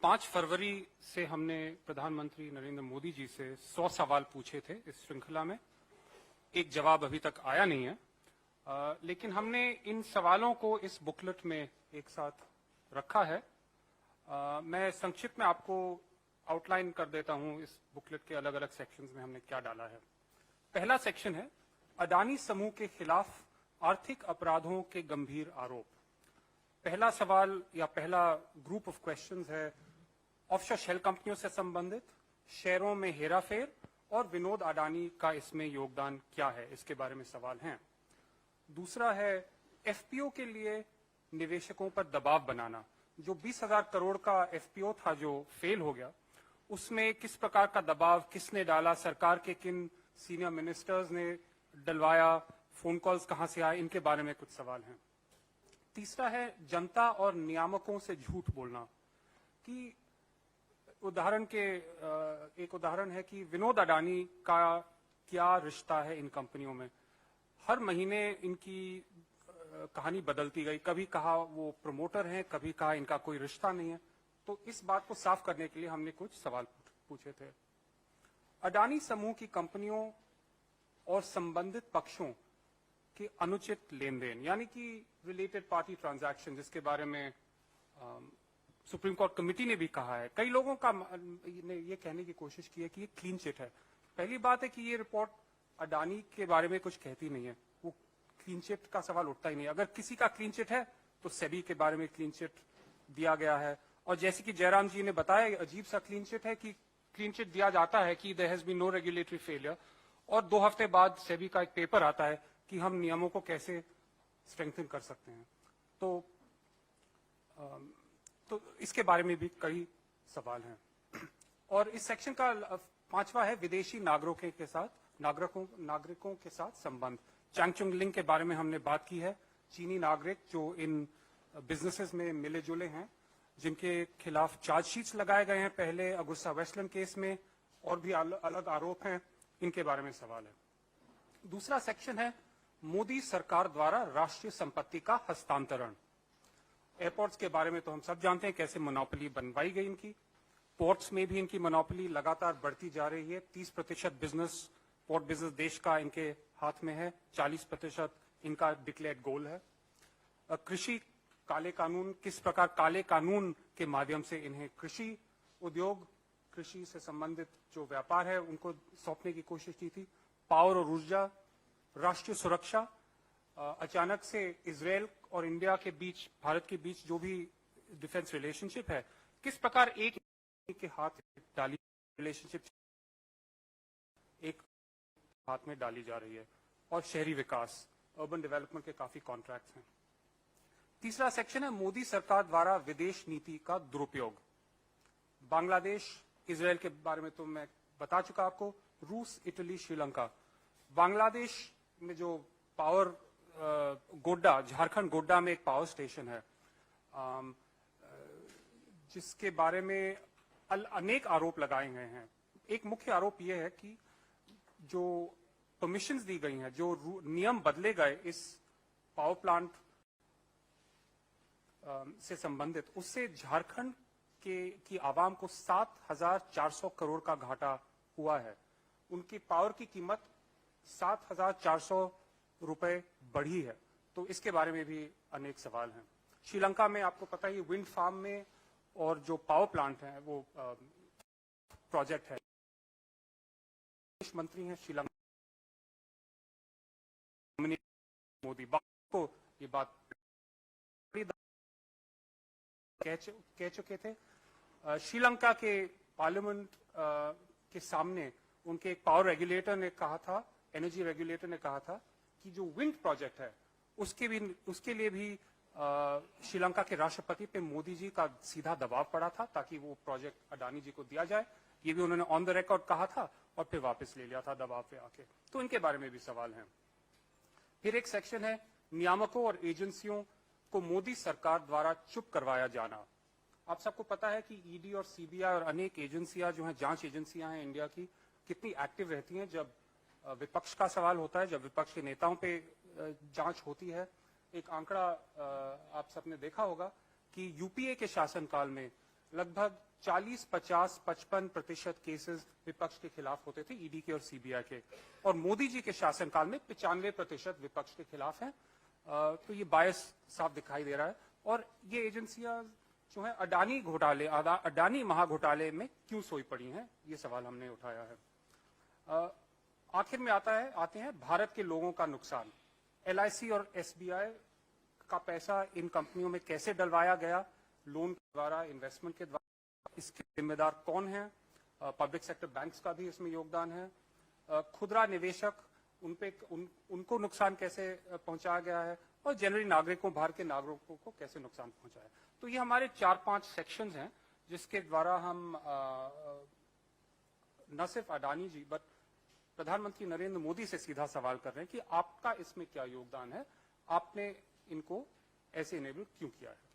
5 फरवरी से हमने प्रधानमंत्री नरेंद्र मोदी जी से 100 सवाल पूछे थे इस श्रृंखला में। एक जवाब अभी तक आया नहीं है, लेकिन हमने इन सवालों को इस बुकलेट में एक साथ रखा है। मैं संक्षिप्त में आपको आउटलाइन कर देता हूं इस बुकलेट के अलग अलग सेक्शंस में हमने क्या डाला है। पहला सेक्शन है अडानी समूह के खिलाफ आर्थिक अपराधों के गंभीर आरोप। पहला सवाल या पहला ग्रुप ऑफ क्वेश्चंस है ऑफशोर शेल कंपनियों से संबंधित, शेयरों में हेराफेर और विनोद अडानी का इसमें योगदान क्या है, इसके बारे में सवाल हैं। दूसरा है एफपीओ के लिए निवेशकों पर दबाव बनाना। जो 20,000 करोड़ का एफपीओ था जो फेल हो गया, उसमें किस प्रकार का दबाव किसने डाला, सरकार के किन सीनियर मिनिस्टर्स ने डलवाया, फोन कॉल्स कहां से आए, इनके बारे में कुछ सवाल हैं। तीसरा है जनता और नियामकों से झूठ बोलना। कि एक उदाहरण है कि विनोद अडानी का क्या रिश्ता है इन कंपनियों में। हर महीने इनकी कहानी बदलती गई, कभी कहा वो प्रमोटर हैं, कभी कहा इनका कोई रिश्ता नहीं है। तो इस बात को साफ करने के लिए हमने कुछ सवाल पूछे थे। अडानी समूह की कंपनियों और संबंधित पक्षों के अनुचित लेन देन, यानी कि रिलेटेड पार्टी ट्रांजैक्शन, जिसके बारे में सुप्रीम कोर्ट कमेटी ने भी कहा है। कई लोगों का ने ये कहने की कोशिश की है कि ये क्लीन चिट है। पहली बात है कि ये रिपोर्ट अडानी के बारे में कुछ कहती नहीं है, वो क्लीन चिट का सवाल उठता ही नहीं। अगर किसी का क्लीन चिट है तो सेबी के बारे में क्लीन चिट दिया गया है। और जैसे कि जयराम जी ने बताया, अजीब सा क्लीन चिट है कि क्लीन चिट दिया जाता है कि there has been no regulatory failure, और 2 हफ्ते बाद सेबी का एक पेपर आता है कि हम नियमों को कैसे स्ट्रेंथन कर सकते हैं। तो इसके बारे में भी कई सवाल हैं। और इस सेक्शन का 5वां है विदेशी नागरिकों के साथ संबंध। चैंगचुंग लिंग के बारे में हमने बात की है। चीनी नागरिक जो इन बिजनेसेस में मिले जुले हैं, जिनके खिलाफ चार्जशीट्स लगाए गए हैं पहले अगुस्ता वेस्टलैंड केस में, और भी अलग आरोप हैं, इनके बारे में सवाल है। दूसरा सेक्शन है मोदी सरकार द्वारा राष्ट्रीय संपत्ति का हस्तांतरण। एयरपोर्ट्स के बारे में तो हम सब जानते हैं कैसे मोनोपोली बनवाई गई इनकी। पोर्ट्स में भी इनकी मोनोपोली लगातार बढ़ती जा रही है। 30% पोर्ट बिजनेस देश का इनके हाथ में है, 40% इनका डिक्लेयर्ड गोल है। कृषि काले कानून, किस प्रकार काले कानून के माध्यम से इन्हें कृषि उद्योग, कृषि से संबंधित जो व्यापार है उनको सौंपने की कोशिश की थी। पावर और ऊर्जा, राष्ट्रीय सुरक्षा, अचानक से इजरायल और इंडिया के बीच, भारत के बीच जो भी डिफेंस रिलेशनशिप है, किस प्रकार एक के हाथ डाली रिलेशनशिप एक हाथ में डाली जा रही है। और शहरी विकास, अर्बन डेवलपमेंट के काफी कॉन्ट्रैक्ट्स हैं। तीसरा सेक्शन है मोदी सरकार द्वारा विदेश नीति का दुरुपयोग। बांग्लादेश, इजरायल के बारे में तो मैं बता चुका आपको। रूस, इटली, श्रीलंका। बांग्लादेश में जो पावर गोड्डा, झारखंड गोड्डा में एक पावर स्टेशन है, जिसके बारे में अनेक आरोप लगाए गए हैं। एक मुख्य आरोप यह है कि जो परमिशंस दी गई हैं, जो नियम बदले गए इस पावर प्लांट से संबंधित, उससे झारखंड की आवाम को 7,400 करोड़ का घाटा हुआ है। उनकी पावर की कीमत 7,400 रुपए बढ़ी है। तो इसके बारे में भी अनेक सवाल हैं। श्रीलंका में आपको पता ही, विंड फार्म में और जो पावर प्लांट है वो प्रोजेक्ट है। विदेश मंत्री हैं श्रीलंका मोदी, को ये बात कह चुके थे। श्रीलंका के पार्लियामेंट के सामने उनके एक पावर रेगुलेटर ने कहा था, एनर्जी रेगुलेटर ने कहा था कि जो विंड प्रोजेक्ट है उसके लिए भी श्रीलंका के राष्ट्रपति पे मोदी जी का सीधा दबाव पड़ा था ताकि वो प्रोजेक्ट अडानी जी को दिया जाए। ये भी उन्होंने ऑन द रिकॉर्ड कहा था और फिर वापस ले लिया था दबाव पे आके। तो इनके बारे में भी सवाल हैं। फिर एक सेक्शन है नियामकों और एजेंसियों को मोदी सरकार द्वारा चुप करवाया जाना। आप सबको पता है कि ईडी और सीबीआई और अनेक एजेंसियां जो हैं, जांच एजेंसियां हैं इंडिया की, कितनी एक्टिव रहती हैं जब विपक्ष का सवाल होता है, जब विपक्ष के नेताओं पे जांच होती है। एक आंकड़ा आप सबने देखा होगा कि यूपीए के शासनकाल में लगभग 40, 50, 55% केसेस विपक्ष के खिलाफ होते थे, ईडी के और सीबीआई के, और मोदी जी के शासनकाल में 95% विपक्ष के खिलाफ हैं। तो ये बायस साफ दिखाई दे रहा है। और ये एजेंसियां जो है अडानी घोटाले, अडानी महाघोटाले में क्यों सोई पड़ी हैं, ये सवाल हमने उठाया है। आखिर में आते हैं भारत के लोगों का नुकसान। एलआईसी और एसबीआई का पैसा इन कंपनियों में कैसे डलवाया गया, लोन के द्वारा, इन्वेस्टमेंट के द्वारा, इसके जिम्मेदार कौन है? पब्लिक सेक्टर बैंक्स का भी इसमें योगदान है। खुदरा निवेशक, उनको नुकसान कैसे पहुंचाया गया है, और जनरली नागरिकों, बाहर के नागरिकों को कैसे नुकसान पहुंचा है। तो ये हमारे 4-5 सेक्शंस हैं जिसके द्वारा हम न सिर्फ अडानी जी बट प्रधानमंत्री नरेंद्र मोदी से सीधा सवाल कर रहे हैं कि आपका इसमें क्या योगदान है, आपने इनको ऐसे इनेबल क्यों किया है।